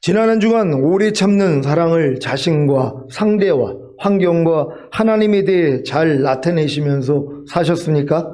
지난 한 주간 오래 참는 사랑을 자신과 상대와 환경과 하나님에 대해 잘 나타내시면서 사셨습니까?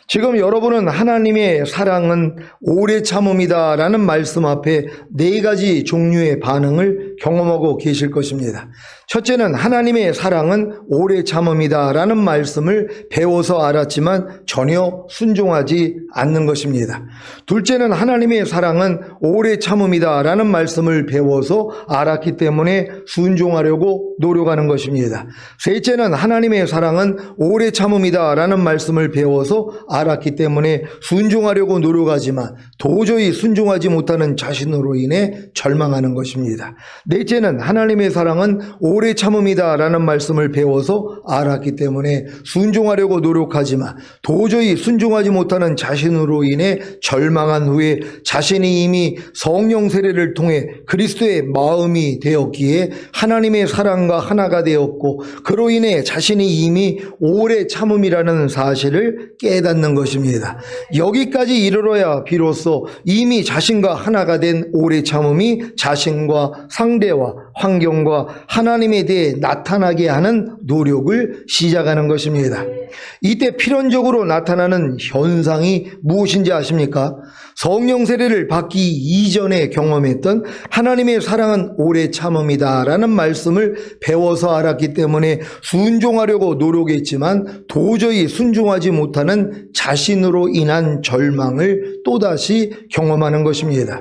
지금 여러분은 하나님의 사랑은 오래 참음이다 라는 말씀 앞에 4가지 종류의 반응을 경험하고 계실 것입니다. 첫째는 하나님의 사랑은 오래 참음이다 라는 말씀을 배워서 알았지만 전혀 순종하지 않는 것입니다. 둘째는 하나님의 사랑은 오래 참음이다 라는 말씀을 배워서 알았기 때문에 순종하려고 노력하는 것입니다. 셋째는 하나님의 사랑은 오래 참음이다 라는 말씀을 배워서 알았기 때문에 순종하려고 노력하지만 도저히 순종하지 못하는 자신으로 인해 절망하는 것입니다. 넷째는 하나님의 사랑은 오래 참음이다 라는 말씀을 배워서 알았기 때문에 순종하려고 노력하지만 도저히 순종하지 못하는 자신으로 인해 절망한 후에 자신이 이미 성령 세례를 통해 그리스도의 마음이 되었기에 하나님의 사랑과 하나가 되었고 그로 인해 자신이 이미 오래 참음이라는 사실을 깨닫는 것입니다. 여기까지 이르러야 비로소 이미 자신과 하나가 된 오래 참음이 자신과 상대와 환경과 하나님에 대해 나타나게 하는 노력을 시작하는 것입니다. 이때 필연적으로 나타나는 현상이 무엇인지 아십니까? 성령 세례를 받기 이전에 경험했던 하나님의 사랑은 오래 참음이다 라는 말씀을 배워서 알았기 때문에 순종하려고 노력했지만 도저히 순종하지 못하는 자신으로 인한 절망을 또다시 경험하는 것입니다.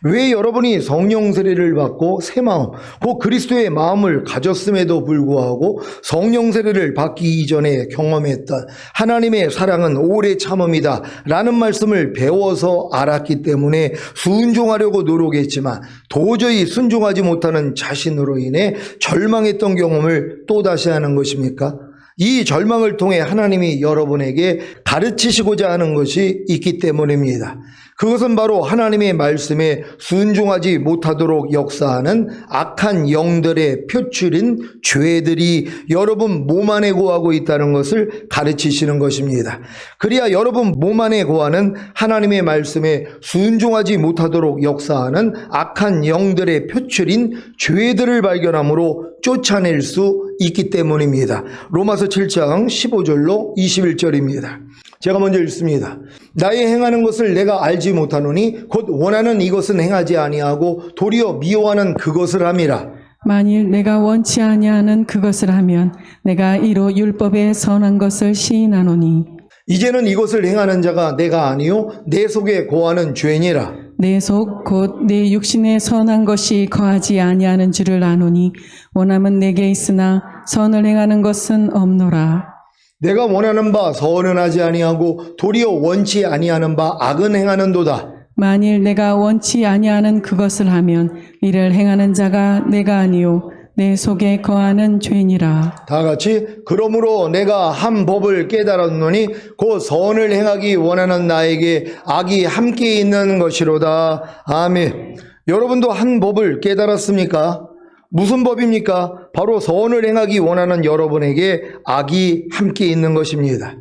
왜 여러분이 성령 세례를 받고 새 마음, 곧 그리스도의 마음을 가졌음에도 불구하고 성령 세례를 받기 이전에 경험했던 하나님의 사랑은 오래 참음이다 라는 말씀을 배워서 알았기 때문에 순종하려고 노력했지만 도저히 순종하지 못하는 자신으로 인해 절망했던 경험을 또다시 하는 것입니까? 이 절망을 통해 하나님이 여러분에게 가르치시고자 하는 것이 있기 때문입니다. 그것은 바로 하나님의 말씀에 순종하지 못하도록 역사하는 악한 영들의 표출인 죄들이 여러분 몸 안에 거하고 있다는 것을 가르치시는 것입니다. 그래야 여러분 몸 안에 거하는 하나님의 말씀에 순종하지 못하도록 역사하는 악한 영들의 표출인 죄들을 발견함으로 쫓아낼 수 있기 때문입니다. 로마서 7장 15절로 21절입니다. 제가 먼저 읽습니다. 나의 행하는 것을 내가 알지 못하노니 곧 원하는 이것은 행하지 아니하고 도리어 미워하는 그것을 함이라. 만일 내가 원치 아니하는 그것을 하면 내가 이로 율법의 선한 것을 시인하노니 이제는 이것을 행하는 자가 내가 아니요 내 속에 거하는 죄니라. 내 속 곧 내 육신에 선한 것이 거하지 아니하는 줄을 아노니 원함은 내게 있으나 선을 행하는 것은 없노라. 내가 원하는 바 선은 하지 아니하고 도리어 원치 아니하는 바 악은 행하는도다. 만일 내가 원치 아니하는 그것을 하면 이를 행하는 자가 내가 아니요 내 속에 거하는 죄니라. 다 같이 그러므로 내가 한 법을 깨달았노니 곧 선을 행하기 원하는 나에게 악이 함께 있는 것이로다. 아멘. 여러분도 한 법을 깨달았습니까? 무슨 법입니까? 바로 선을 행하기 원하는 여러분에게 악이 함께 있는 것입니다.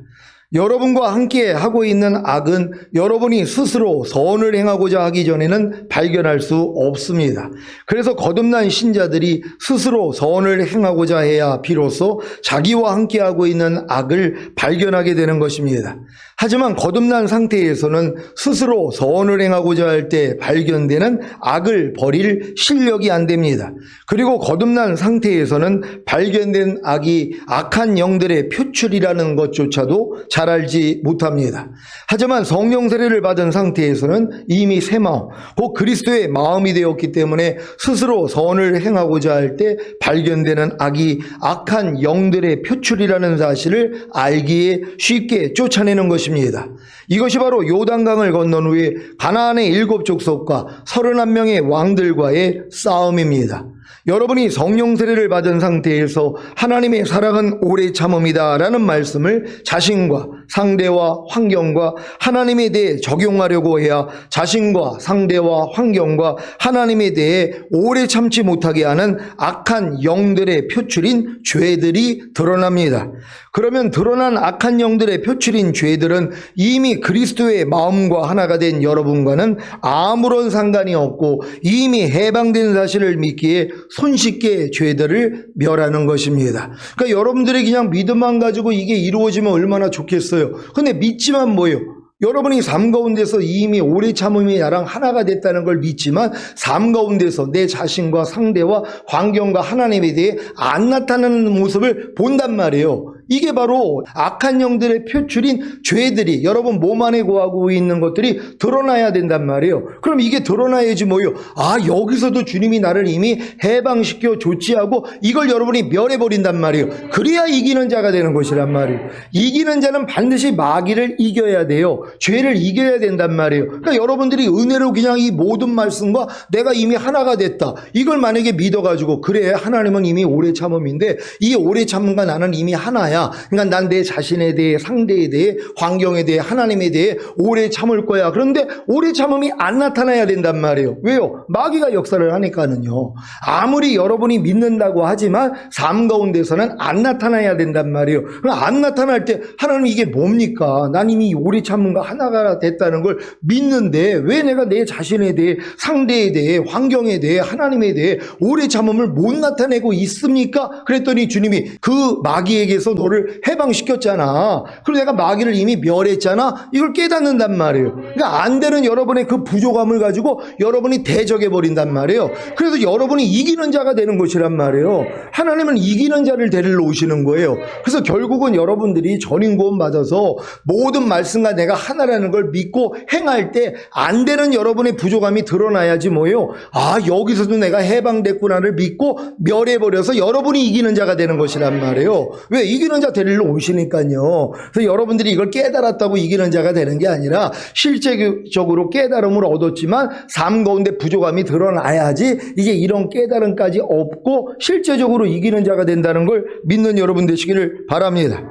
여러분과 함께 하고 있는 악은 여러분이 스스로 선을 행하고자 하기 전에는 발견할 수 없습니다. 그래서 거듭난 신자들이 스스로 선을 행하고자 해야 비로소 자기와 함께 하고 있는 악을 발견하게 되는 것입니다. 하지만 거듭난 상태에서는 스스로 선을 행하고자 할 때 발견되는 악을 버릴 실력이 안 됩니다. 그리고 거듭난 상태에서는 발견된 악이 악한 영들의 표출이라는 것조차도 잘 알지 못합니다. 하지만 성령 세례를 받은 상태에서는 이미 새 마음, 곧 그리스도의 마음이 되었기 때문에 스스로 선을 행하고자 할 때 발견되는 악이 악한 영들의 표출이라는 사실을 알기에 쉽게 쫓아내는 것입니다. 이것이 바로 요단강을 건넌 후에 가나안의 7 족속과 31명의 왕들과의 싸움입니다. 여러분이 성령 세례를 받은 상태에서 하나님의 사랑은 오래 참음이다 라는 말씀을 자신과 상대와 환경과 하나님에 대해 적용하려고 해야 자신과 상대와 환경과 하나님에 대해 오래 참지 못하게 하는 악한 영들의 표출인 죄들이 드러납니다. 그러면 드러난 악한 영들의 표출인 죄들은 이미 그리스도의 마음과 하나가 된 여러분과는 아무런 상관이 없고 이미 해방된 사실을 믿기에 손쉽게 죄들을 멸하는 것입니다. 그러니까 여러분들이 그냥 믿음만 가지고 이게 이루어지면 얼마나 좋겠어요. 근데 믿지만 뭐예요? 여러분이 삶 가운데서 이미 오래 참음이 나랑 하나가 됐다는 걸 믿지만 삶 가운데서 내 자신과 상대와 환경과 하나님에 대해 안 나타나는 모습을 본단 말이에요. 이게 바로 악한 영들의 표출인 죄들이 여러분 몸 안에 거하고 있는 것들이 드러나야 된단 말이에요. 그럼 이게 드러나야지 뭐예요? 아, 여기서도 주님이 나를 이미 해방시켜 조치하고 이걸 여러분이 멸해버린단 말이에요. 그래야 이기는 자가 되는 것이란 말이에요. 이기는 자는 반드시 마귀를 이겨야 돼요. 죄를 이겨야 된단 말이에요. 그러니까 여러분들이 은혜로 그냥 이 모든 말씀과 내가 이미 하나가 됐다, 이걸 만약에 믿어가지고 그래 하나님은 이미 오래 참음인데 이 오래 참음과 나는 이미 하나야, 그러니까 난 내 자신에 대해 상대에 대해 환경에 대해 하나님에 대해 오래 참을 거야. 그런데 오래 참음이 안 나타나야 된단 말이에요. 왜요? 마귀가 역사를 하니까는요. 아무리 여러분이 믿는다고 하지만 삶 가운데서는 안 나타나야 된단 말이에요. 그럼 안 나타날 때 하나님 이게 뭡니까? 난 이미 오래 참음과 하나가 됐다는 걸 믿는데 왜 내가 내 자신에 대해 상대에 대해 환경에 대해 하나님에 대해 오래 참음을 못 나타내고 있습니까? 그랬더니 주님이 그 마귀에게서 너를 해방시켰잖아. 그리고 내가 마귀를 이미 멸했잖아. 이걸 깨닫는단 말이에요. 그러니까 안 되는 여러분의 그 부족함을 가지고 여러분이 대적해버린단 말이에요. 그래서 여러분이 이기는 자가 되는 것이란 말이에요. 하나님은 이기는 자를 데리러 오시는 거예요. 그래서 결국은 여러분들이 전인 구원 받아서 모든 말씀과 내가 하나라는 걸 믿고 행할 때 안 되는 여러분의 부족함이 드러나야지 뭐예요? 아, 여기서도 내가 해방됐구나를 믿고 멸해버려서 여러분이 이기는 자가 되는 것이란 말이에요. 왜? 이기는 자 데리러 오시니까요. 그래서 여러분들이 이걸 깨달았다고 이기는 자가 되는 게 아니라 실제적으로 깨달음을 얻었지만 삶 가운데 부족함이 드러나야지 이제 이런 깨달음까지 없고 실제적으로 이기는 자가 된다는 걸 믿는 여러분 되시기를 바랍니다.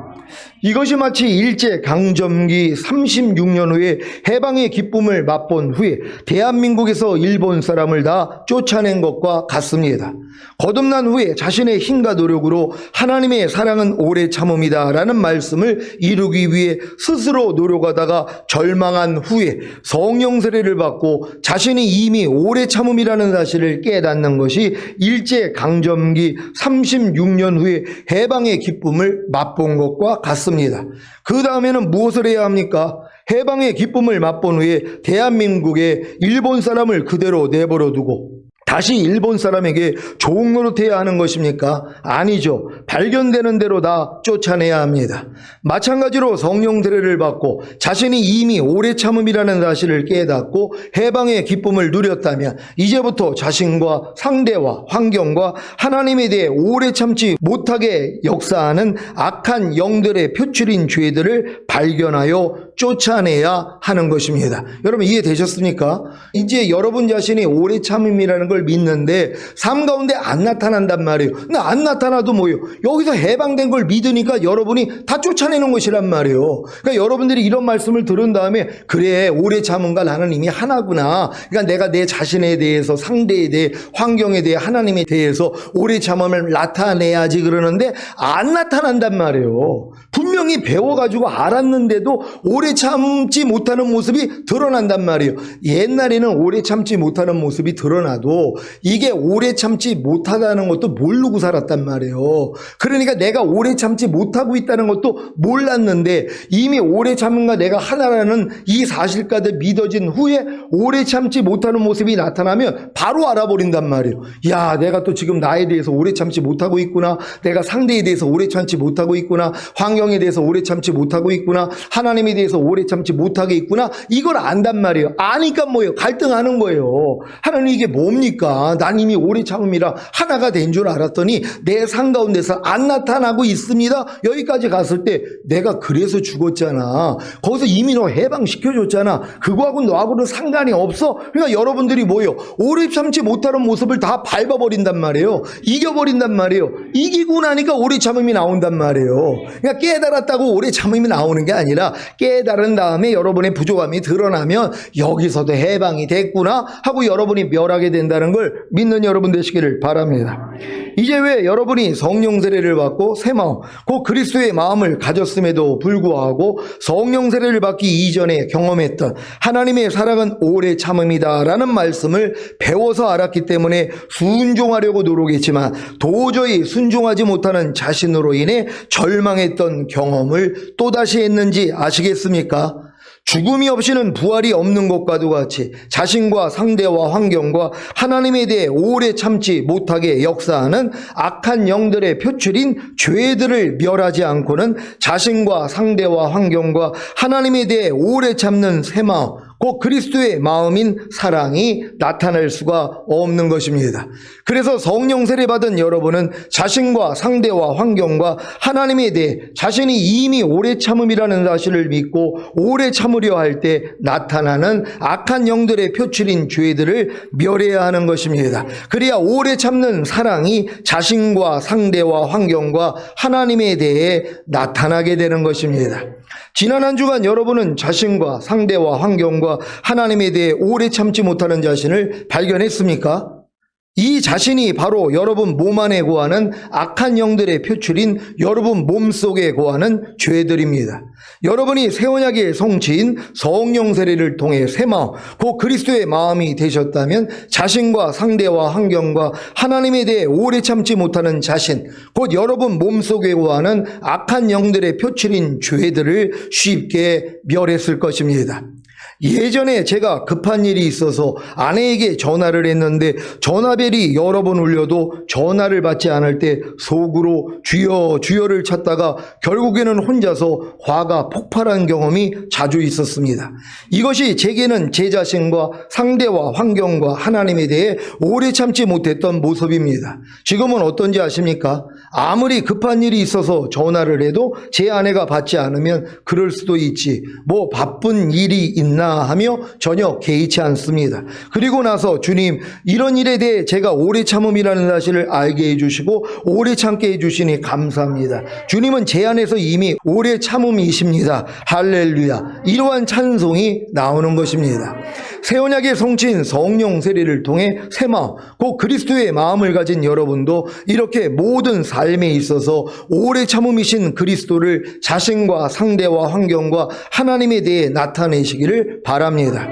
이것이 마치 일제강점기 36년 후에 해방의 기쁨을 맛본 후에 대한민국에서 일본 사람을 다 쫓아낸 것과 같습니다. 거듭난 후에 자신의 힘과 노력으로 하나님의 사랑은 오래 참음이다 라는 말씀을 이루기 위해 스스로 노력하다가 절망한 후에 성령 세례를 받고 자신이 이미 오래 참음이라는 사실을 깨닫는 것이 일제강점기 36년 후에 해방의 기쁨을 맛본 것과 같습니다. 그 다음에는 무엇을 해야 합니까? 해방의 기쁨을 맛본 후에 대한민국에 일본 사람을 그대로 내버려 두고 다시 일본 사람에게 좋은 노릇해야 하는 것입니까? 아니죠. 발견되는 대로 다 쫓아내야 합니다. 마찬가지로 성령 세례를 받고 자신이 이미 오래 참음이라는 사실을 깨닫고 해방의 기쁨을 누렸다면 이제부터 자신과 상대와 환경과 하나님에 대해 오래 참지 못하게 역사하는 악한 영들의 표출인 죄들을 발견하여 쫓아내야 하는 것입니다. 여러분 이해되셨습니까? 이제 여러분 자신이 오래 참음이라는 걸 믿는데 삶 가운데 안 나타난단 말이에요. 근데 안 나타나도 뭐예요? 여기서 해방된 걸 믿으니까 여러분이 다 쫓아내는 것이란 말이에요. 그러니까 여러분들이 이런 말씀을 들은 다음에 그래 오래 참음과 나는 이미 하나구나. 그러니까 내가 내 자신에 대해서 상대에 대해 환경에 대해 하나님에 대해서 오래 참음을 나타내야지 그러는데 안 나타난단 말이에요. 분명히 배워가지고 알았는데도 오래 참지 못하는 모습이 드러난단 말이에요. 옛날에는 오래 참지 못하는 모습이 드러나도 이게 오래 참지 못하다는 것도 모르고 살았단 말이에요. 그러니까 내가 오래 참지 못하고 있다는 것도 몰랐는데 이미 오래 참음과 내가 하나라는 이 사실까지 믿어진 후에 오래 참지 못하는 모습이 나타나면 바로 알아버린단 말이에요. 야, 내가 또 지금 나에 대해서 오래 참지 못하고 있구나. 내가 상대에 대해서 오래 참지 못하고 있구나. 환경에 대해서 오래 참지 못하고 있구나. 하나님에 대해서 그래서 오래 참지 못하게 있구나. 이걸 안단 말이에요. 아니까 뭐예요? 갈등하는 거예요. 하나님 이게 뭡니까? 난 이미 오래 참음이라 하나가 된 줄 알았더니 내 삶 가운데서 안 나타나고 있습니다. 여기까지 갔을 때 내가 그래서 죽었잖아. 거기서 이미 너 해방시켜줬잖아. 그거하고 너하고는 상관이 없어. 그러니까 여러분들이 뭐예요? 오래 참지 못하는 모습을 다 밟아버린단 말이에요. 이겨버린단 말이에요. 이기고 나니까 오래 참음이 나온단 말이에요. 그러니까 깨달았다고 오래 참음이 나오는 게 아니라 깨달은 다음에 여러분의 부족함이 드러나면 여기서도 해방이 됐구나 하고 여러분이 멸하게 된다는 걸 믿는 여러분 되시기를 바랍니다. 이제 왜 여러분이 성령 세례를 받고 새 마음, 곧 그리스도의 마음을 가졌음에도 불구하고 성령 세례를 받기 이전에 경험했던 하나님의 사랑은 오래 참음이다라는 말씀을 배워서 알았기 때문에 순종하려고 노력했지만 도저히 순종하지 못하는 자신으로 인해 절망했던 경험을 또다시 했는지 아시겠습니까? 죽음이 없이는 부활이 없는 것과도 같이 자신과 상대와 환경과 하나님에 대해 오래 참지 못하게 역사하는 악한 영들의 표출인 죄들을 멸하지 않고는 자신과 상대와 환경과 하나님에 대해 오래 참는 새 마음, 곧 그리스도의 마음인 사랑이 나타날 수가 없는 것입니다. 그래서 성령 세례 받은 여러분은 자신과 상대와 환경과 하나님에 대해 자신이 이미 오래 참음이라는 사실을 믿고 오래 참으려 할 때 나타나는 악한 영들의 표출인 죄들을 멸해야 하는 것입니다. 그래야 오래 참는 사랑이 자신과 상대와 환경과 하나님에 대해 나타나게 되는 것입니다. 지난 한 주간 여러분은 자신과 상대와 환경과 하나님에 대해 오래 참지 못하는 자신을 발견했습니까? 이 자신이 바로 여러분 몸 안에 거하는 악한 영들의 표출인 여러분 몸속에 거하는 죄들입니다. 여러분이 새 언약의 성취인 성령 세례를 통해 새 마음, 곧 그리스도의 마음이 되셨다면 자신과 상대와 환경과 하나님에 대해 오래 참지 못하는 자신, 곧 여러분 몸속에 거하는 악한 영들의 표출인 죄들을 쉽게 멸했을 것입니다. 예전에 제가 급한 일이 있어서 아내에게 전화를 했는데 전화벨이 여러 번 울려도 전화를 받지 않을 때 속으로 주여 주여를 찾다가 결국에는 혼자서 화가 폭발한 경험이 자주 있었습니다. 이것이 제게는 제 자신과 상대와 환경과 하나님에 대해 오래 참지 못했던 모습입니다. 지금은 어떤지 아십니까? 아무리 급한 일이 있어서 전화를 해도 제 아내가 받지 않으면 그럴 수도 있지, 뭐 바쁜 일이 있나 하며 전혀 개의치 않습니다. 그리고 나서 주님, 이런 일에 대해 제가 오래 참음이라는 사실을 알게 해주시고 오래 참게 해주시니 감사합니다. 주님은 제 안에서 이미 오래 참음이십니다. 할렐루야. 이러한 찬송이 나오는 것입니다. 새 언약의 성취인 성령 세례를 통해 새 마음, 곧 그리스도의 마음을 가진 여러분도 이렇게 모든 삶에 있어서 오래 참음이신 그리스도를 자신과 상대와 환경과 하나님에 대해 나타내시기를 바랍니다.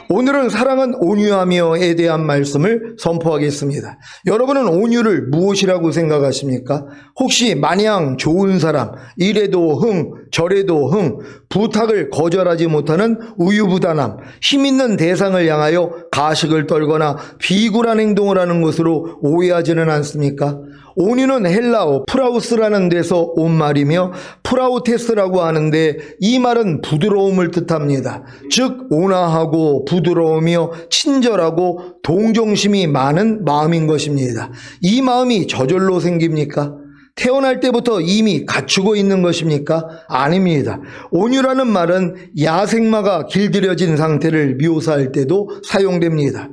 오늘은 사랑은 온유하며에 대한 말씀을 선포하겠습니다. 여러분은 온유를 무엇이라고 생각하십니까? 혹시 마냥 좋은 사람, 이래도 흥, 저래도 흥, 부탁을 거절하지 못하는 우유부단함, 힘있는 대상을 향하여 가식을 떨거나 비굴한 행동을 하는 것으로 오해하지는 않습니까? 온유는 헬라어 프라우스라는 데서 온 말이며 프라우테스라고 하는데 이 말은 부드러움을 뜻합니다. 즉 온화하고 부드러우며 친절하고 동정심이 많은 마음인 것입니다. 이 마음이 저절로 생깁니까? 태어날 때부터 이미 갖추고 있는 것입니까? 아닙니다. 온유라는 말은 야생마가 길들여진 상태를 묘사할 때도 사용됩니다.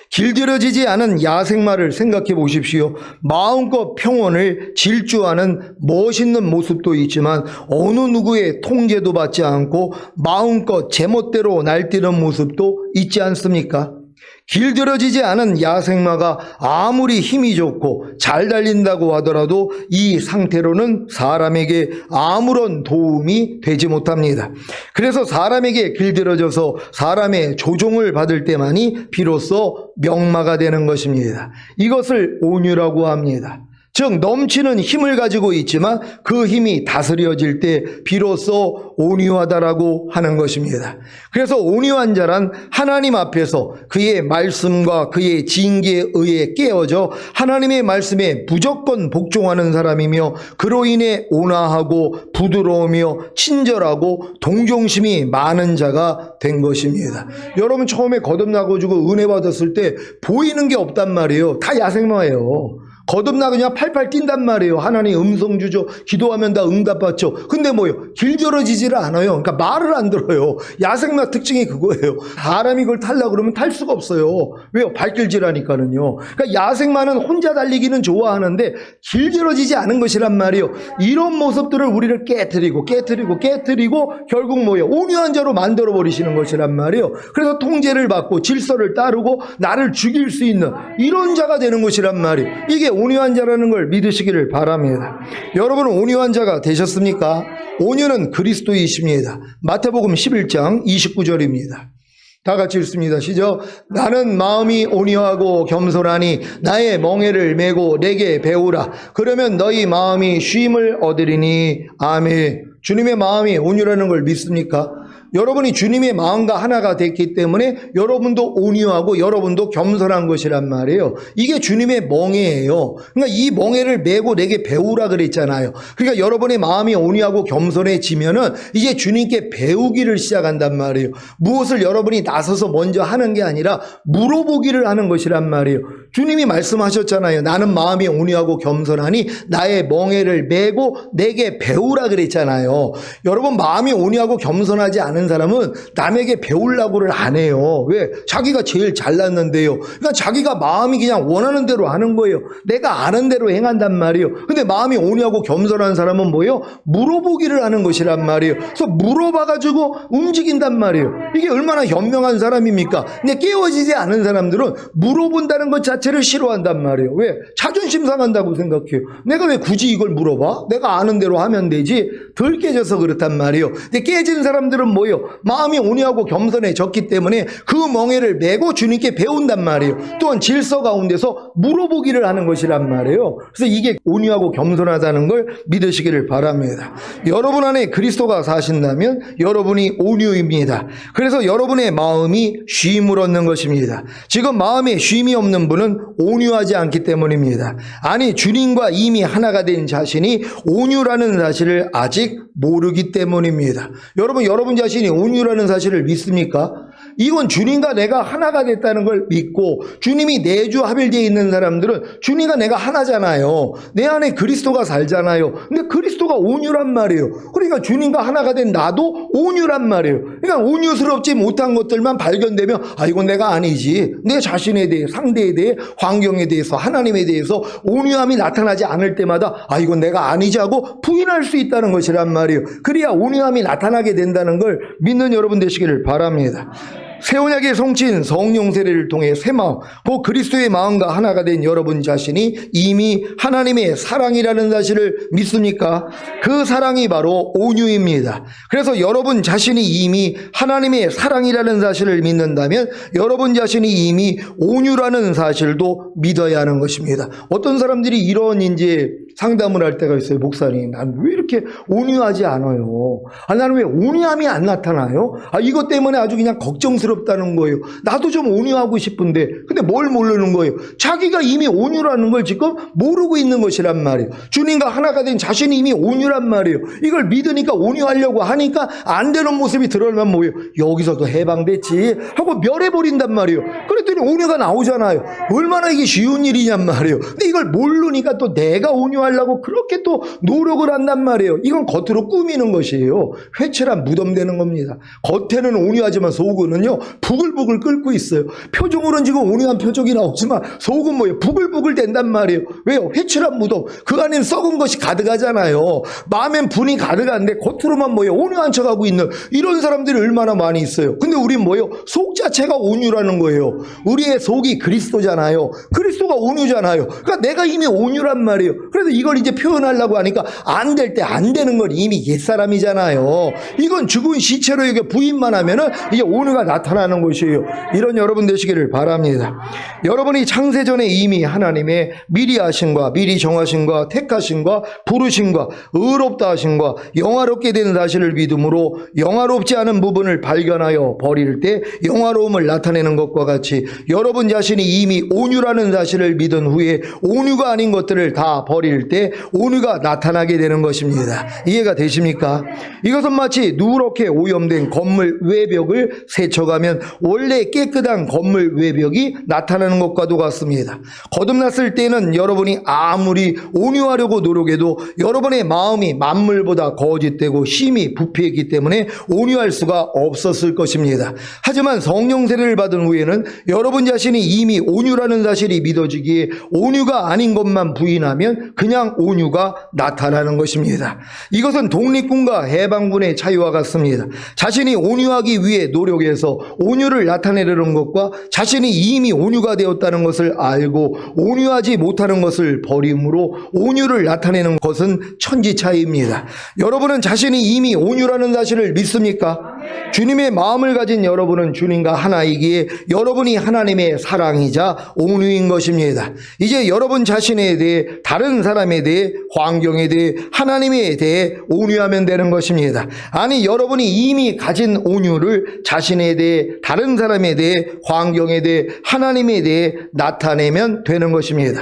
길들여지지 않은 야생마를 생각해 보십시오. 마음껏 평온을 질주하는 멋있는 모습도 있지만 어느 누구의 통제도 받지 않고 마음껏 제멋대로 날뛰는 모습도 있지 않습니까? 길들여지지 않은 야생마가 아무리 힘이 좋고 잘 달린다고 하더라도 이 상태로는 사람에게 아무런 도움이 되지 못합니다. 그래서 사람에게 길들여져서 사람의 조종을 받을 때만이 비로소 명마가 되는 것입니다. 이것을 온유라고 합니다. 즉 넘치는 힘을 가지고 있지만 그 힘이 다스려질 때 비로소 온유하다라고 하는 것입니다. 그래서 온유한 자란 하나님 앞에서 그의 말씀과 그의 징계에 의해 깨어져 하나님의 말씀에 무조건 복종하는 사람이며 그로 인해 온화하고 부드러우며 친절하고 동정심이 많은 자가 된 것입니다. 여러분 처음에 거듭나가지고 은혜 받았을 때 보이는 게 없단 말이에요. 다 야생마예요. 거듭나 그냥 팔팔 뛴단 말이에요. 하나님 음성 주죠. 기도하면 다 응답받죠. 근데 뭐요? 길들어지지를 않아요. 그러니까 말을 안 들어요. 야생마 특징이 그거예요. 사람이 그걸 타려고 그러면 탈 수가 없어요. 왜요? 발길질하니까는요. 그러니까 야생마는 혼자 달리기는 좋아하는데 길들어지지 않은 것이란 말이에요. 이런 모습들을 우리를 깨트리고 결국 뭐예요? 온유한 자로 만들어버리시는 것이란 말이에요. 그래서 통제를 받고 질서를 따르고 나를 죽일 수 있는 이런 자가 되는 것이란 말이에요. 이게 온유한 자라는 걸 믿으시기를 바랍니다. 여러분은 온유한 자가 되셨습니까? 온유는 그리스도이십니다. 마태복음 11장 29절입니다. 다 같이 읽습니다. 시작. 나는 마음이 온유하고 겸손하니 나의 멍에를 메고 내게 배우라. 그러면 너희 마음이 쉼을 얻으리니. 아멘. 주님의 마음이 온유라는 걸 믿습니까? 여러분이 주님의 마음과 하나가 됐기 때문에 여러분도 온유하고 여러분도 겸손한 것이란 말이에요. 이게 주님의 멍에예요. 그러니까 이 멍에를 메고 내게 배우라 그랬잖아요. 그러니까 여러분의 마음이 온유하고 겸손해지면은 이제 주님께 배우기를 시작한단 말이에요. 무엇을 여러분이 나서서 먼저 하는 게 아니라 물어보기를 하는 것이란 말이에요. 주님이 말씀하셨잖아요. 나는 마음이 온유하고 겸손하니 나의 멍에를 메고 내게 배우라 그랬잖아요. 여러분 마음이 온유하고 겸손하지 않은 사람은 남에게 배우려고를 안 해요. 왜? 자기가 제일 잘났는데요. 그러니까 자기가 마음이 그냥 원하는 대로 하는 거예요. 내가 아는 대로 행한단 말이에요. 근데 마음이 온유하고 겸손한 사람은 뭐예요? 물어보기를 하는 것이란 말이에요. 그래서 물어봐가지고 움직인단 말이에요. 이게 얼마나 현명한 사람입니까? 근데 깨어지지 않은 사람들은 물어본다는 것 자체를 싫어한단 말이에요. 왜? 자존심 상한다고 생각해요. 내가 왜 굳이 이걸 물어봐? 내가 아는 대로 하면 되지. 덜 깨져서 그렇단 말이에요. 근데 깨진 사람들은 뭐예요? 마음이 온유하고 겸손해졌기 때문에 그 멍에를 메고 주님께 배운단 말이에요. 또한 질서 가운데서 물어보기를 하는 것이란 말이에요. 그래서 이게 온유하고 겸손하다는 걸 믿으시기를 바랍니다. 여러분 안에 그리스도가 사신다면 여러분이 온유입니다. 그래서 여러분의 마음이 쉼을 얻는 것입니다. 지금 마음에 쉼이 없는 분은 온유하지 않기 때문입니다. 아니 주님과 이미 하나가 된 자신이 온유라는 사실을 아직 모르기 때문입니다. 여러분 자신이 온유라는 사실을 믿습니까? 이건 주님과 내가 하나가 됐다는 걸 믿고 주님이 내주 합일되어 있는 사람들은 주님과 내가 하나잖아요. 내 안에 그리스도가 살잖아요. 근데 그리스도가 온유란 말이에요. 그러니까 주님과 하나가 된 나도 온유란 말이에요. 그러니까 온유스럽지 못한 것들만 발견되면 아 이건 내가 아니지. 내 자신에 대해 상대에 대해 환경에 대해서 하나님에 대해서 온유함이 나타나지 않을 때마다 아 이건 내가 아니지 하고 부인할 수 있다는 것이란 말이에요. 그래야 온유함이 나타나게 된다는 걸 믿는 여러분 되시기를 바랍니다. 새 언약의 성취인 성령 세례를 통해 새 마음, 그 그리스도의 마음과 하나가 된 여러분 자신이 이미 하나님의 사랑이라는 사실을 믿습니까? 그 사랑이 바로 온유입니다. 그래서 여러분 자신이 이미 하나님의 사랑이라는 사실을 믿는다면 여러분 자신이 이미 온유라는 사실도 믿어야 하는 것입니다. 어떤 사람들이 이런 이제 상담을 할 때가 있어요. 목사님, 난 왜 이렇게 온유하지 않아요? 나는 왜 온유함이 안 나타나요? 이것 때문에 아주 그냥 걱정스럽다는 거예요. 나도 좀 온유하고 싶은데, 근데 뭘 모르는 거예요? 자기가 이미 온유라는 걸 지금 모르고 있는 것이란 말이에요. 주님과 하나가 된 자신이 이미 온유란 말이에요. 이걸 믿으니까 온유하려고 하니까 안 되는 모습이 드러나면 뭐예요? 여기서도 해방됐지 하고 멸해버린단 말이에요. 그랬더니 온유가 나오잖아요. 얼마나 이게 쉬운 일이냔 말이에요. 근데 이걸 모르니까 또 내가 온유하려고 그렇게 또 노력을 한단 말이에요. 이건 겉으로 꾸미는 것이에요. 회칠한 무덤되는 겁니다. 겉에는 온유하지만 속은요 부글부글 끓고 있어요. 표정으로는 지금 온유한 표정이 나오지만 속은 뭐예요? 부글부글 된단 말이에요. 왜요? 회칠한 무덤. 그 안에는 썩은 것이 가득하잖아요. 마음엔 분이 가득한데 겉으로만 뭐예요? 온유한 척하고 있는 이런 사람들이 얼마나 많이 있어요. 근데 우린 뭐예요? 속 자체가 온유라는 거예요. 우리의 속이 그리스도잖아요. 그리스도가 온유잖아요. 그러니까 내가 이미 온유란 말이에요. 그래서 그래서 이걸 이제 표현하려고 하니까 안 될 때 안 되는 건 이미 옛사람이잖아요. 이건 죽은 시체로 이게 부인만 하면은 이게 온유가 나타나는 것이에요. 이런 여러분 되시기를 바랍니다. 여러분이 창세전에 이미 하나님의 미리 하심과 미리 정하심과 택하심과 부르심과 의롭다 하심과 영화롭게 되는 사실을 믿음으로 영화롭지 않은 부분을 발견하여 버릴 때 영화로움을 나타내는 것과 같이 여러분 자신이 이미 온유라는 사실을 믿은 후에 온유가 아닌 것들을 다 버릴 때 온유가 나타나게 되는 것입니다. 이해가 되십니까? 이것은 마치 누렇게 오염된 건물 외벽을 세척하면 원래 깨끗한 건물 외벽이 나타나는 것과도 같습니다. 거듭났을 때는 여러분이 아무리 온유하려고 노력해도 여러분의 마음이 만물보다 거짓되고 심히 부패했기 때문에 온유할 수가 없었을 것입니다. 하지만 성령 세례를 받은 후에는 여러분 자신이 이미 온유라는 사실이 믿어지기에 온유가 아닌 것만 부인하면 그냥 온유가 나타나는 것입니다. 이것은 독립군과 해방군의 차이와 같습니다. 자신이 온유하기 위해 노력해서 온유를 나타내려는 것과 자신이 이미 온유가 되었다는 것을 알고 온유하지 못하는 것을 버림으로 온유를 나타내는 것은 천지 차이입니다. 여러분은 자신이 이미 온유라는 사실을 믿습니까? 주님의 마음을 가진 여러분은 주님과 하나이기에 여러분이 하나님의 사랑이자 온유인 것입니다. 이제 여러분 자신에 대해, 다른 사람에 대해, 환경에 대해, 하나님에 대해 온유하면 되는 것입니다. 아니, 여러분이 이미 가진 온유를 자신에 대해, 다른 사람에 대해, 환경에 대해, 하나님에 대해 나타내면 되는 것입니다.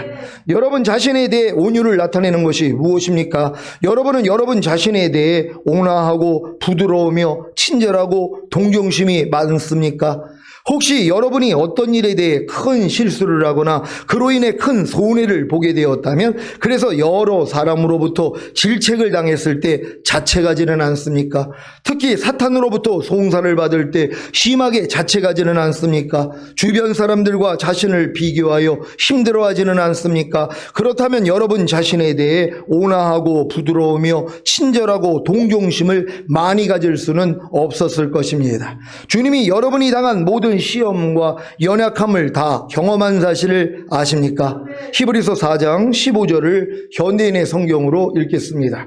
여러분 자신에 대해 온유를 나타내는 것이 무엇입니까? 여러분은 여러분 자신에 대해 온화하고 부드러우며 친절하고 동정심이 많습니까? 혹시 여러분이 어떤 일에 대해 큰 실수를 하거나 그로 인해 큰 손해를 보게 되었다면, 그래서 여러 사람으로부터 질책을 당했을 때 자책하지는 않습니까? 특히 사탄으로부터 송사를 받을 때 심하게 자책하지는 않습니까? 주변 사람들과 자신을 비교하여 힘들어하지는 않습니까? 그렇다면 여러분 자신에 대해 온화하고 부드러우며 친절하고 동정심을 많이 가질 수는 없었을 것입니다. 주님이 여러분이 당한 모든 시험과 연약함을 다 경험한 사실을 아십니까? 히브리서 4장 15절을 현대인의 성경으로 읽겠습니다.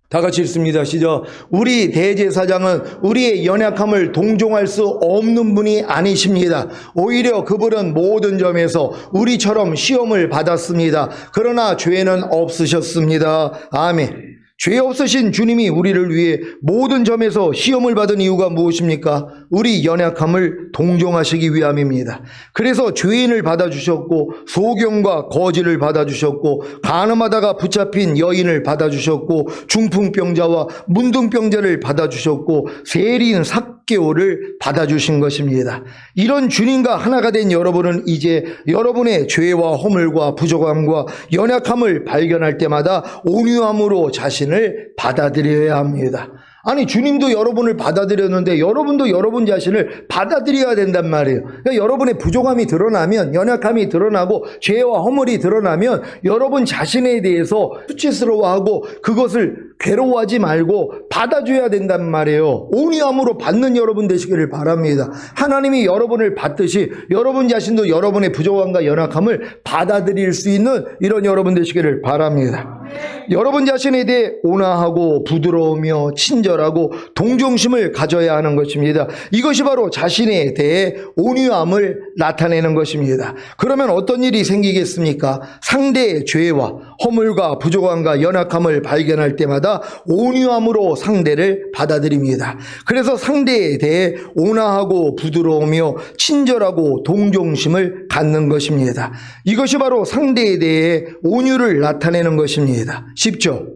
다 같이 읽습니다. 시작. 우리 대제사장은 우리의 연약함을 동정할 수 없는 분이 아니십니다. 오히려 그분은 모든 점에서 우리처럼 시험을 받았습니다. 그러나 죄는 없으셨습니다. 아멘. 죄 없으신 주님이 우리를 위해 모든 점에서 시험을 받은 이유가 무엇입니까? 우리 연약함을 동정하시기 위함입니다. 그래서 죄인을 받아주셨고 소경과 거지를 받아주셨고 간음하다가 붙잡힌 여인을 받아주셨고 중풍병자와 문둥병자를 받아주셨고 세리인 삭개오를 받아주신 것입니다. 이런 주님과 하나가 된 여러분은 이제 여러분의 죄와 허물과 부족함과 연약함을 발견할 때마다 온유함으로 자신을 받아들여야 합니다. 아니, 주님도 여러분을 받아들였는데 여러분도 여러분 자신을 받아들여야 된단 말이에요. 그러니까 여러분의 부족함이 드러나면, 연약함이 드러나고 죄와 허물이 드러나면 여러분 자신에 대해서 수치스러워하고 그것을 괴로워하지 말고 받아줘야 된단 말이에요. 온유함으로 받는 여러분 되시기를 바랍니다. 하나님이 여러분을 받듯이 여러분 자신도 여러분의 부족함과 연약함을 받아들일 수 있는 이런 여러분 되시기를 바랍니다. 여러분 자신에 대해 온화하고 부드러우며 친절하고 동정심을 가져야 하는 것입니다. 이것이 바로 자신에 대해 온유함을 나타내는 것입니다. 그러면 어떤 일이 생기겠습니까? 상대의 죄와 허물과 부족함과 연약함을 발견할 때마다 온유함으로 상대를 받아들입니다. 그래서 상대에 대해 온화하고 부드러우며 친절하고 동정심을 갖는 것입니다. 이것이 바로 상대에 대해 온유를 나타내는 것입니다. 쉽죠?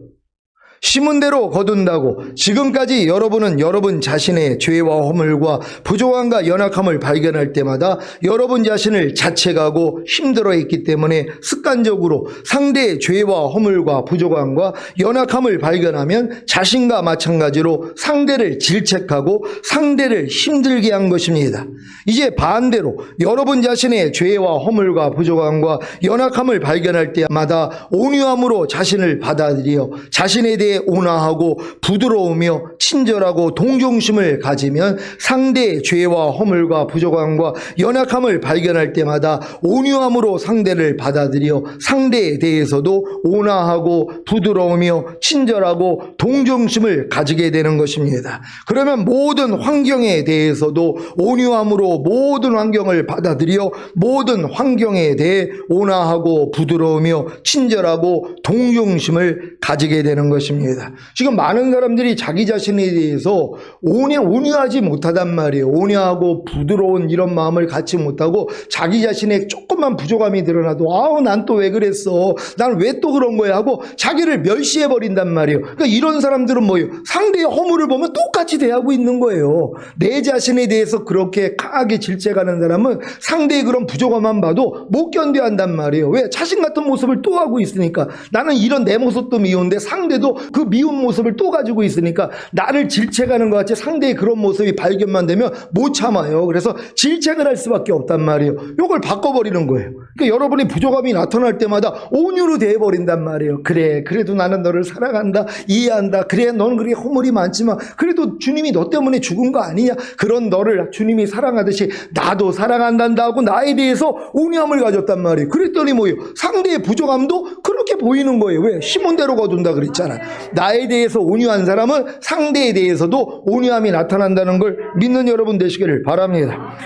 심은 대로 거둔다고 지금까지 여러분은 여러분 자신의 죄와 허물과 부족함과 연약함을 발견할 때마다 여러분 자신을 자책하고 힘들어했기 때문에 습관적으로 상대의 죄와 허물과 부족함과 연약함을 발견하면 자신과 마찬가지로 상대를 질책하고 상대를 힘들게 한 것입니다. 이제 반대로 여러분 자신의 죄와 허물과 부족함과 연약함을 발견할 때마다 온유함으로 자신을 받아들여 자신에 대해 상대에 온화하고 부드러우며 친절하고 동정심을 가지면 상대의 죄와 허물과 부족함과 연약함을 발견할 때마다 온유함으로 상대를 받아들여 상대에 대해서도 온화하고 부드러우며 친절하고 동정심을 가지게 되는 것입니다. 그러면 모든 환경에 대해서도 온유함으로 모든 환경을 받아들여 모든 환경에 대해 온화하고 부드러우며 친절하고 동정심을 가지게 되는 것입니다. 지금 많은 사람들이 자기 자신에 대해서 온유하지 못하단 말이에요. 온유하고 부드러운 이런 마음을 갖지 못하고 자기 자신의 조금만 부족함이 드러나도 아우 난 또 왜 그랬어, 난 왜 또 그런 거야 하고 자기를 멸시해 버린단 말이에요. 그러니까 이런 사람들은 뭐예요? 상대의 허물을 보면 똑같이 대하고 있는 거예요. 내 자신에 대해서 그렇게 강하게 질책하는 사람은 상대의 그런 부족함만 봐도 못 견뎌 한단 말이에요. 왜? 자신 같은 모습을 또 하고 있으니까. 나는 이런 내 모습도 미운데 상대도 그 미운 모습을 또 가지고 있으니까 나를 질책하는 것 같이 상대의 그런 모습이 발견만 되면 못 참아요. 그래서 질책을 할 수밖에 없단 말이에요. 이걸 바꿔버리는 거예요. 그러니까 여러분이 부족함이 나타날 때마다 온유로 대해버린단 말이에요. 그래, 그래도 나는 너를 사랑한다, 이해한다. 그래, 넌 그렇게 허물이 많지만 그래도 주님이 너 때문에 죽은 거 아니냐. 그런 너를 주님이 사랑하듯이 나도 사랑한단다 하고 나에 대해서 온유함을 가졌단 말이에요. 그랬더니 뭐예요? 상대의 부족함도 그렇게 보이는 거예요. 왜? 심은대로 거둔다 그랬잖아. 나에 대해서 온유한 사람은 상대에 대해서도 온유함이 나타난다는 걸 믿는 여러분 되시기를 바랍니다.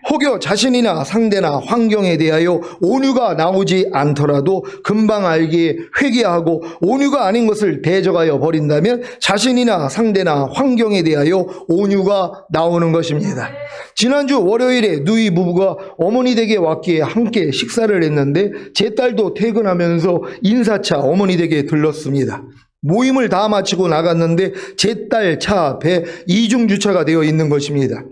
혹여 자신이나 상대나 환경에 대하여 온유가 나오지 않더라도 금방 알기에 회개하고 온유가 아닌 것을 대적하여 버린다면 자신이나 상대나 환경에 대하여 온유가 나오는 것입니다. 지난주 월요일에 누이 부부가 어머니 댁에 왔기에 함께 식사를 했는데 제 딸도 퇴근하면서 인사차 어머니 댁에 들렀습니다. 모임을 다 마치고 나갔는데 제 딸 차 앞에 이중주차가 되어 있는 것입니다.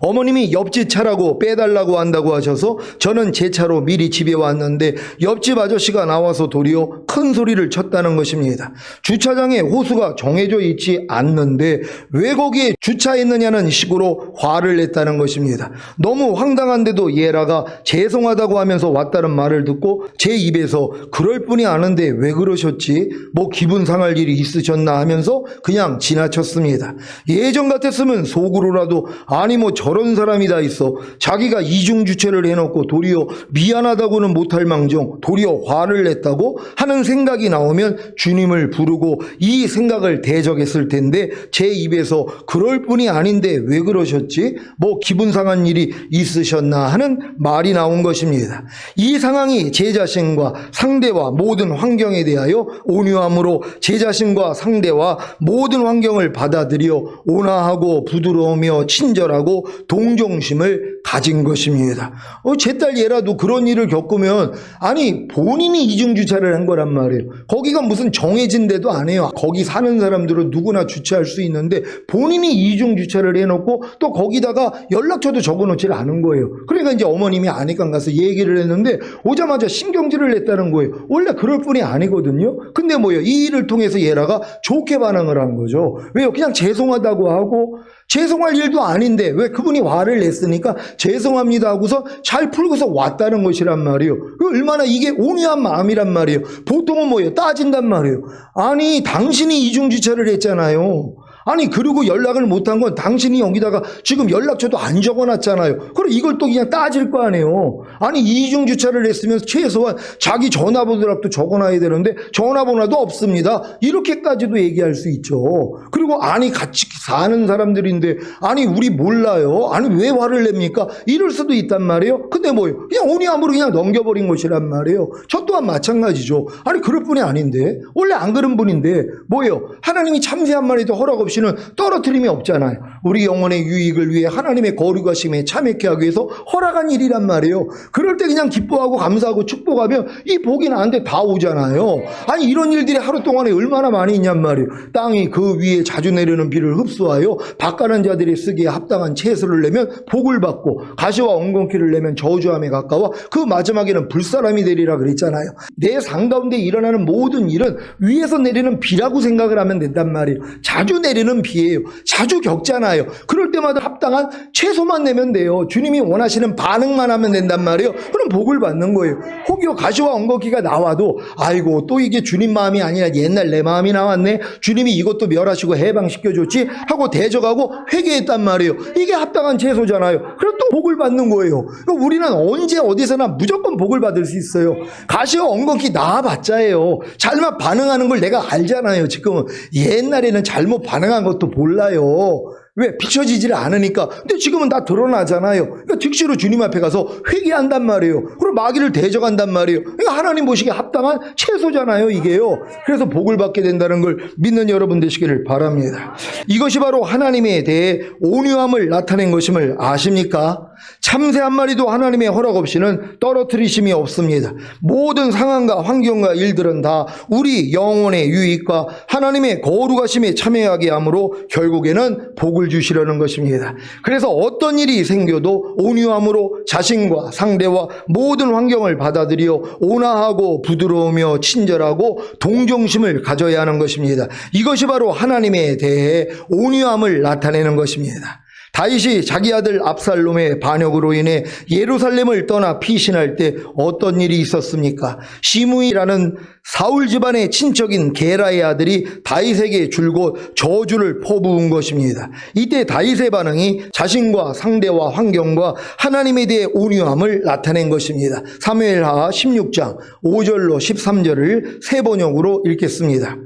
어머님이 옆집 차라고 빼달라고 한다고 하셔서 저는 제 차로 미리 집에 왔는데 옆집 아저씨가 나와서 도리어 큰 소리를 쳤다는 것입니다. 주차장에 호수가 정해져 있지 않는데 왜 거기에 주차했느냐는 식으로 화를 냈다는 것입니다. 너무 황당한데도 얘라가 죄송하다고 하면서 왔다는 말을 듣고 제 입에서 그럴 뿐이 아는데 왜 그러셨지? 뭐 기분 상할 일이 있으셨나 하면서 그냥 지나쳤습니다. 예전 같았으면 속으로라도 아니 뭐 저런 사람이 다 있어. 자기가 이중주체를 해놓고 도리어 미안하다고는 못할 망정 도리어 화를 냈다고 하는 생각이 나오면 주님을 부르고 이 생각을 대적했을 텐데 제 입에서 그럴 뿐이 아닌데 왜 그러셨지? 뭐 기분 상한 일이 있으셨나 하는 말이 나온 것입니다. 이 상황이 제 자신과 상대와 모든 환경에 대하여 온유함으로 제 자신과 상대와 모든 환경을 받아들여 온화하고 부드러우며 친절하고 동정심을 가진 것입니다. 제 딸 얘라도 그런 일을 겪으면 아니 본인이 이중주차를 한 거란 말이에요. 거기가 무슨 정해진 데도 아니에요. 거기 사는 사람들은 누구나 주차할 수 있는데 본인이 이중주차를 해놓고 또 거기다가 연락처도 적어놓지 않은 거예요. 그러니까 이제 어머님이 아니까 가서 얘기를 했는데 오자마자 신경질을 냈다는 거예요. 원래 그럴 뿐이 아니거든요. 근데 뭐예요? 이 일을 통해서 얘라가 좋게 반응을 한 거죠. 왜요? 그냥 죄송하다고 하고 죄송할 일도 아닌데 왜 그분이 화를 냈으니까 죄송합니다 하고서 잘 풀고서 왔다는 것이란 말이에요. 얼마나 이게 온유한 마음이란 말이에요. 보통은 뭐예요? 따진단 말이에요. 아니 당신이 이중주차를 했잖아요. 아니 그리고 연락을 못한 건 당신이 여기다가 지금 연락처도 안 적어놨잖아요. 그럼 이걸 또 그냥 따질 거 아니에요. 아니 이중주차를 했으면 최소한 자기 전화번호라도 적어놔야 되는데 전화번호도 없습니다. 이렇게까지도 얘기할 수 있죠. 그리고 아니 같이 사는 사람들인데 아니 우리 몰라요. 아니 왜 화를 냅니까? 이럴 수도 있단 말이에요. 근데 뭐예요? 그냥 온유함으로 그냥 넘겨버린 것이란 말이에요. 저 또한 마찬가지죠. 아니 그럴 뿐이 아닌데 원래 안 그런 분인데 뭐예요? 하나님이 참새 한 마리도 허락 없이 는 떨어뜨림이 없잖아요. 우리 영혼의 유익을 위해 하나님의 거룩하심에 참여케 하기 위해서 허락한 일이란 말이에요. 그럴 때 그냥 기뻐하고 감사하고 축복하면 이 복이 나한테 다 오잖아요. 아니 이런 일들이 하루 동안에 얼마나 많이 있냔 말이에요. 땅이 그 위에 자주 내리는 비를 흡수하여 밭가는 자들이 쓰기에 합당한 채소를 내면 복을 받고 가시와 엉겅퀴를 내면 저주함에 가까워 그 마지막에는 불사람이 되리라 그랬잖아요. 내 삶 가운데 일어나는 모든 일은 위에서 내리는 비라고 생각을 하면 된단 말이에요. 자주 내리는 내는 비예요. 자주 겪잖아요. 그럴 때마다 합당한 채소만 내면 돼요. 주님이 원하시는 반응만 하면 된단 말이에요. 그럼 복을 받는 거예요. 혹여 가시와 엉겅퀴가 나와도 아이고 또 이게 주님 마음이 아니라 옛날 내 마음이 나왔네. 주님이 이것도 멸하시고 해방시켜줬지 하고 대적하고 회개했단 말이에요. 이게 합당한 채소잖아요. 그럼 또 복을 받는 거예요. 우리는 언제 어디서나 무조건 복을 받을 수 있어요. 가시와 엉겅퀴 나와봤자예요. 잘못 반응하는 걸 내가 알잖아요. 지금은 옛날에는 잘못 반응한 것도 몰라요. 왜? 비춰지지를 않으니까. 근데 지금은 다 드러나잖아요. 그러니까 즉시로 주님 앞에 가서 회개한단 말이에요. 그리고 마귀를 대적한단 말이에요. 그러니까 하나님 보시기에 합당한 채소잖아요, 이게요. 그래서 복을 받게 된다는 걸 믿는 여러분 되시기를 바랍니다. 이것이 바로 하나님에 대해 온유함을 나타낸 것임을 아십니까? 참새 한 마리도 하나님의 허락 없이는 떨어뜨리심이 없습니다. 모든 상황과 환경과 일들은 다 우리 영혼의 유익과 하나님의 거룩하심에 참여하게 하므로 결국에는 복을 주시려는 것입니다. 그래서 어떤 일이 생겨도 온유함으로 자신과 상대와 모든 환경을 받아들여 온화하고 부드러우며 친절하고 동정심을 가져야 하는 것입니다. 이것이 바로 하나님에 대해 온유함을 나타내는 것입니다. 다윗이 자기 아들 압살롬의 반역으로 인해 예루살렘을 떠나 피신할 때 어떤 일이 있었습니까? 시므이라는 사울 집안의 친척인 게라의 아들이 다윗에게 줄곧 저주를 퍼부은 것입니다. 이때 다윗의 반응이 자신과 상대와 환경과 하나님에 대해 온유함을 나타낸 것입니다. 사무엘하 16장 5절로 13절을 세 번역으로 읽겠습니다.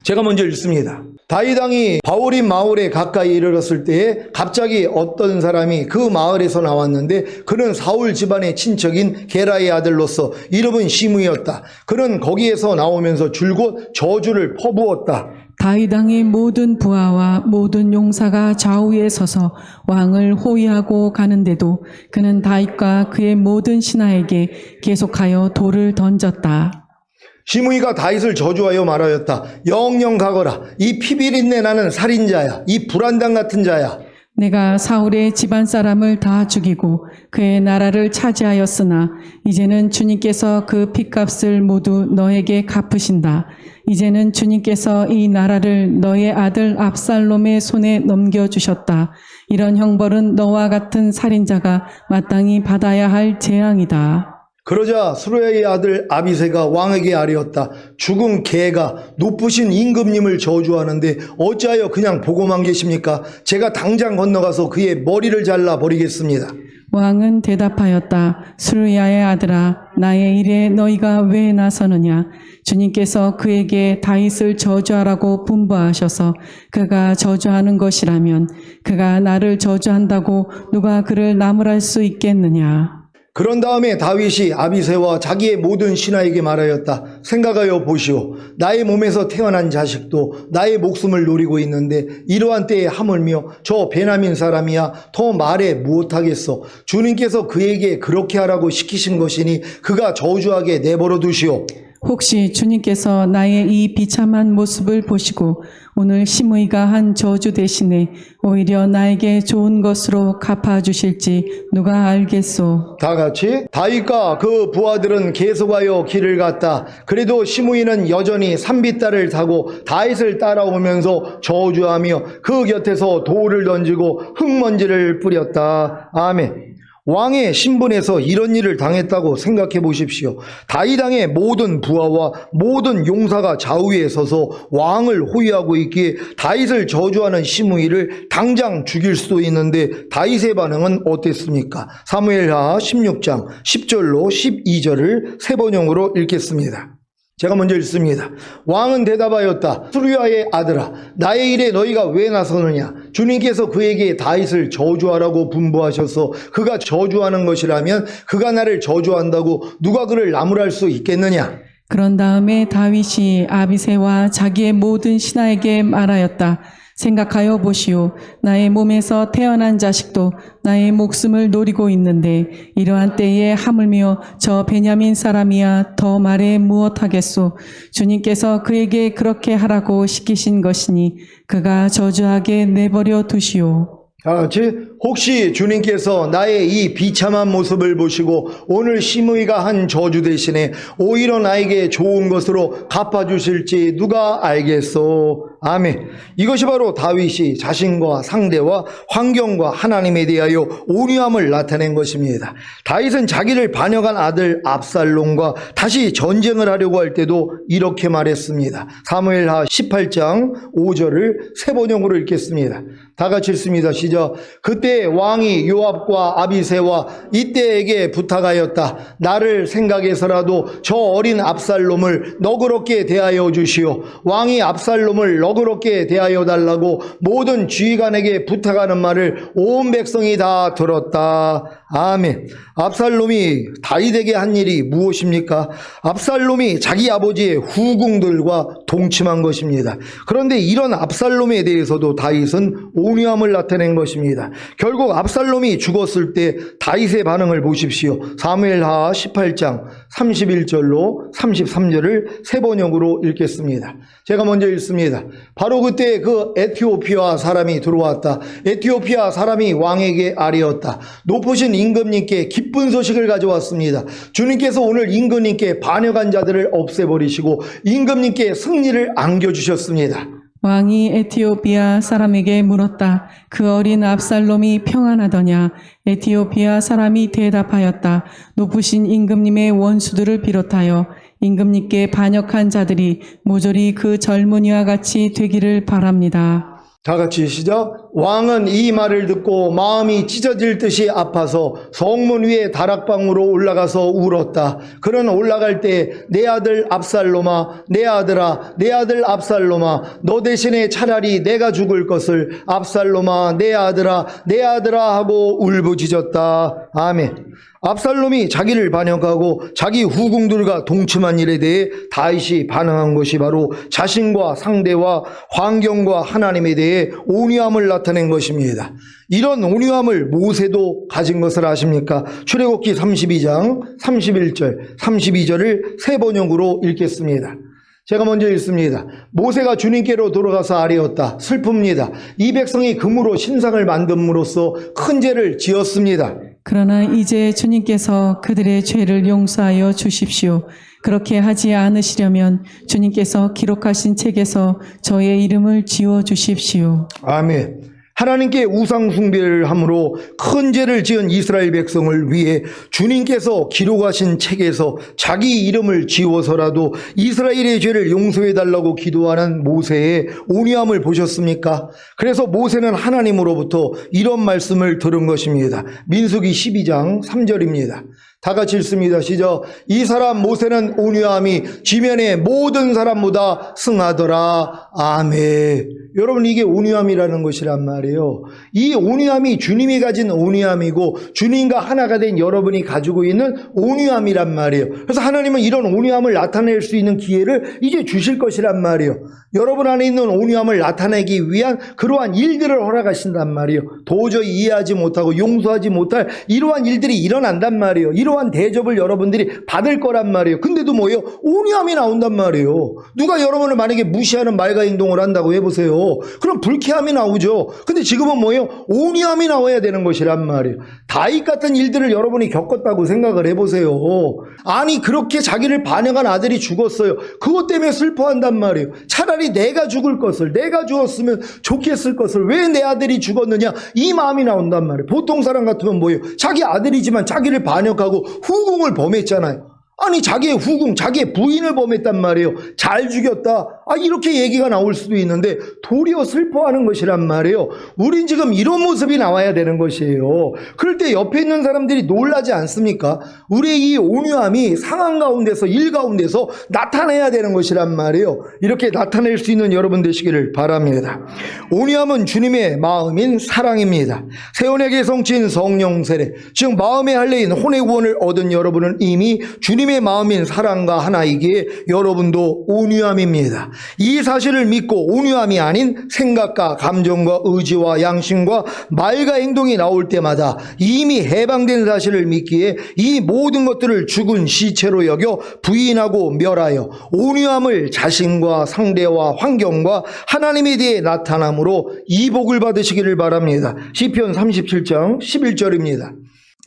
제가 먼저 읽습니다. 다윗 왕이 바오림 마을에 가까이 이르렀을 때에 갑자기 어떤 사람이 그 마을에서 나왔는데 그는 사울 집안의 친척인 게라의 아들로서 이름은 시므이였다. 그는 거기에서 나오면서 줄곧 저주를 퍼부었다. 다윗 왕의 모든 부하와 모든 용사가 좌우에 서서 왕을 호위하고 가는데도 그는 다윗과 그의 모든 신하에게 계속하여 돌을 던졌다. 시므이가 다윗을 저주하여 말하였다. 영영 가거라. 이 피비린내 나는 살인자야. 이 불안당 같은 자야. 내가 사울의 집안 사람을 다 죽이고 그의 나라를 차지하였으나 이제는 주님께서 그 핏값을 모두 너에게 갚으신다. 이제는 주님께서 이 나라를 너의 아들 압살롬의 손에 넘겨주셨다. 이런 형벌은 너와 같은 살인자가 마땅히 받아야 할 재앙이다. 그러자 수르야의 아들 아비새가 왕에게 아뢰었다. 죽은 개가 높으신 임금님을 저주하는데 어찌하여 그냥 보고만 계십니까? 제가 당장 건너가서 그의 머리를 잘라 버리겠습니다. 왕은 대답하였다. 수르야의 아들아, 나의 일에 너희가 왜 나서느냐? 주님께서 그에게 다윗을 저주하라고 분부하셔서 그가 저주하는 것이라면 그가 나를 저주한다고 누가 그를 나무랄 수 있겠느냐? 그런 다음에 다윗이 아비새와 자기의 모든 신하에게 말하였다. 생각하여 보시오. 나의 몸에서 태어난 자식도 나의 목숨을 노리고 있는데 이러한 때에 하물며 저 베냐민 사람이야 더 말해 무엇하겠소. 주님께서 그에게 그렇게 하라고 시키신 것이니 그가 저주하게 내버려 두시오. 혹시 주님께서 나의 이 비참한 모습을 보시고 오늘 시므이가 한 저주 대신에 오히려 나에게 좋은 것으로 갚아주실지 누가 알겠소. 다 같이 다윗과 그 부하들은 계속하여 길을 갔다. 그래도 시므이는 여전히 산비탈을 타고 다윗을 따라오면서 저주하며 그 곁에서 돌을 던지고 흙먼지를 뿌렸다. 아멘. 왕의 신분에서 이런 일을 당했다고 생각해 보십시오. 다윗 왕의 모든 부하와 모든 용사가 좌우에 서서 왕을 호위하고 있기에 다윗을 저주하는 시므이를 당장 죽일 수도 있는데 다윗의 반응은 어땠습니까? 사무엘하 16장 10절로 12절을 세 번역으로 읽겠습니다. 제가 먼저 읽습니다. 왕은 대답하였다. 수르야의 아들아, 나의 일에 너희가 왜 나서느냐? 주님께서 그에게 다윗을 저주하라고 분부하셔서 그가 저주하는 것이라면 그가 나를 저주한다고 누가 그를 나무랄 수 있겠느냐? 그런 다음에 다윗이 아비새와 자기의 모든 신하에게 말하였다. 생각하여 보시오. 나의 몸에서 태어난 자식도 나의 목숨을 노리고 있는데 이러한 때에 하물며 저 베냐민 사람이야 더 말해 무엇하겠소. 주님께서 그에게 그렇게 하라고 시키신 것이니 그가 저주하게 내버려 두시오. 같이 혹시 주님께서 나의 이 비참한 모습을 보시고 오늘 시므이가 한 저주 대신에 오히려 나에게 좋은 것으로 갚아주실지 누가 알겠소. 아멘. 이것이 바로 다윗이 자신과 상대와 환경과 하나님에 대하여 온유함을 나타낸 것입니다. 다윗은 자기를 반역한 아들 압살롬과 다시 전쟁을 하려고 할 때도 이렇게 말했습니다. 사무엘하 18장 5절을 세 번역으로 읽겠습니다. 다 같이 읽습니다. 시작. 그때 왕이 요압과 아비새와 이때에게 부탁하였다. 나를 생각해서라도 저 어린 압살롬을 너그럽게 대하여 주시오. 왕이 압살롬을 너그럽게 대하여 달라고 모든 지휘관에게 부탁하는 말을 온 백성이 다 들었다. 아멘. 압살롬이 다윗에게 한 일이 무엇입니까? 압살롬이 자기 아버지의 후궁들과 동침한 것입니다. 그런데 이런 압살롬에 대해서도 다윗은 온유함을 나타낸 것입니다. 결국 압살롬이 죽었을 때 다윗의 반응을 보십시오. 사무엘하 18장 31절로 33절을 세 번역으로 읽겠습니다. 제가 먼저 읽습니다. 바로 그때 그 에티오피아 사람이 들어왔다. 에티오피아 사람이 왕에게 아뢰었다. 높으신 임금님께 기쁜 소식을 가져왔습니다. 주님께서 오늘 임금님께 반역한 자들을 없애버리시고 임금님께 승리를 안겨주셨습니다. 왕이 에티오피아 사람에게 물었다. 그 어린 압살롬이 평안하더냐? 에티오피아 사람이 대답하였다. 높으신 임금님의 원수들을 비롯하여 임금님께 반역한 자들이 모조리 그 젊은이와 같이 되기를 바랍니다. 다 같이 시작. 왕은 이 말을 듣고 마음이 찢어질 듯이 아파서 성문 위에 다락방으로 올라가서 울었다. 그는 올라갈 때 내 아들 압살롬아, 내 아들아, 내 아들 압살롬아, 너 대신에 차라리 내가 죽을 것을 압살롬아, 내 아들아, 내 아들아 하고 울부짖었다. 아멘. 압살롬이 자기를 반역하고 자기 후궁들과 동침한 일에 대해 다윗이 반응한 것이 바로 자신과 상대와 환경과 하나님에 대해 온유함을 나타낸 것입니다. 이런 온유함을 모세도 가진 것을 아십니까? 출애굽기 32장 31절 32절을 세 번역으로 읽겠습니다. 제가 먼저 읽습니다. 모세가 주님께로 돌아가서 아뢰었다. 슬픕니다. 이 백성이 금으로 신상을 만듦으로써 큰 죄를 지었습니다. 그러나 이제 주님께서 그들의 죄를 용서하여 주십시오. 그렇게 하지 않으시려면 주님께서 기록하신 책에서 저의 이름을 지워 주십시오. 아멘. 하나님께 우상 숭배를 함으로 큰 죄를 지은 이스라엘 백성을 위해 주님께서 기록하신 책에서 자기 이름을 지워서라도 이스라엘의 죄를 용서해 달라고 기도하는 모세의 온유함을 보셨습니까? 그래서 모세는 하나님으로부터 이런 말씀을 들은 것입니다. 민수기 12장 3절입니다. 다 같이 읽습니다. 시작. 이 사람 모세는 온유함이 지면의 모든 사람보다 승하더라. 아멘. 여러분, 이게 온유함이라는 것이란 말이에요. 이 온유함이 주님이 가진 온유함이고 주님과 하나가 된 여러분이 가지고 있는 온유함이란 말이에요. 그래서 하나님은 이런 온유함을 나타낼 수 있는 기회를 이제 주실 것이란 말이에요. 여러분 안에 있는 온유함을 나타내기 위한 그러한 일들을 허락하신단 말이에요. 도저히 이해하지 못하고 용서하지 못할 이러한 일들이 일어난단 말이에요. 이러한 대접을 여러분들이 받을 거란 말이에요. 근데도 뭐예요? 온유함이 나온단 말이에요. 누가 여러분을 만약에 무시하는 말과 행동을 한다고 해보세요. 그럼 불쾌함이 나오죠. 근데 지금은 뭐예요? 온유함이 나와야 되는 것이란 말이에요. 다윗 같은 일들을 여러분이 겪었다고 생각을 해보세요. 아니, 그렇게 자기를 반역한 아들이 죽었어요. 그것 때문에 슬퍼한단 말이에요. 차라리 내가 죽을 것을, 내가 죽었으면 좋겠을 것을 왜 내 아들이 죽었느냐, 이 마음이 나온단 말이에요. 보통 사람 같으면 뭐예요? 자기 아들이지만 자기를 반역하고 후궁을 범했잖아요. 아니, 자기의 후궁, 자기의 부인을 범했단 말이에요. 잘 죽였다. 이렇게 얘기가 나올 수도 있는데 도리어 슬퍼하는 것이란 말이에요. 우린 지금 이런 모습이 나와야 되는 것이에요. 그럴 때 옆에 있는 사람들이 놀라지 않습니까? 우리의 이 온유함이 상황 가운데서, 일 가운데서 나타내야 되는 것이란 말이에요. 이렇게 나타낼 수 있는 여러분 되시기를 바랍니다. 온유함은 주님의 마음인 사랑입니다. 세원에게 성취인 성령 세례, 즉 마음의 할례인 혼의 구원을 얻은 여러분은 이미 주님의 마음인 사랑과 하나이기에 여러분도 온유함입니다. 이 사실을 믿고 온유함이 아닌 생각과 감정과 의지와 양심과 말과 행동이 나올 때마다 이미 해방된 사실을 믿기에 이 모든 것들을 죽은 시체로 여겨 부인하고 멸하여 온유함을 자신과 상대와 환경과 하나님에 대해 나타남으로 이 복을 받으시기를 바랍니다. 시편 37장 11절입니다.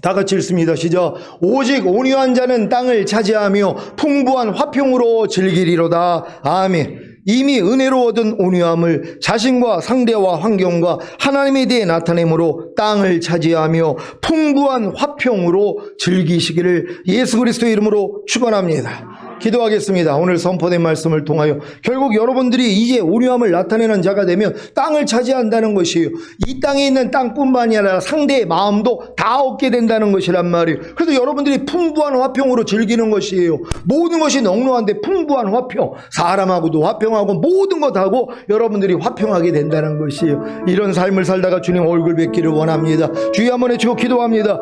다 같이 읽습니다. 시작. 오직 온유한 자는 땅을 차지하며 풍부한 화평으로 즐기리로다. 아멘. 이미 은혜로 얻은 온유함을 자신과 상대와 환경과 하나님에 대해 나타내므로 땅을 차지하며 풍부한 화평으로 즐기시기를 예수 그리스도의 이름으로 축원합니다. 기도하겠습니다. 오늘 선포된 말씀을 통하여 결국 여러분들이 이제 온유함을 나타내는 자가 되면 땅을 차지한다는 것이에요. 이 땅에 있는 땅뿐만이 아니라 상대의 마음도 다 얻게 된다는 것이란 말이에요. 그래서 여러분들이 풍부한 화평으로 즐기는 것이에요. 모든 것이 넉넉한데 풍부한 화평, 사람하고도 화평하고 모든 것하고 여러분들이 화평하게 된다는 것이에요. 이런 삶을 살다가 주님 얼굴 뵙기를 원합니다. 주여 한번 외치고 기도합니다.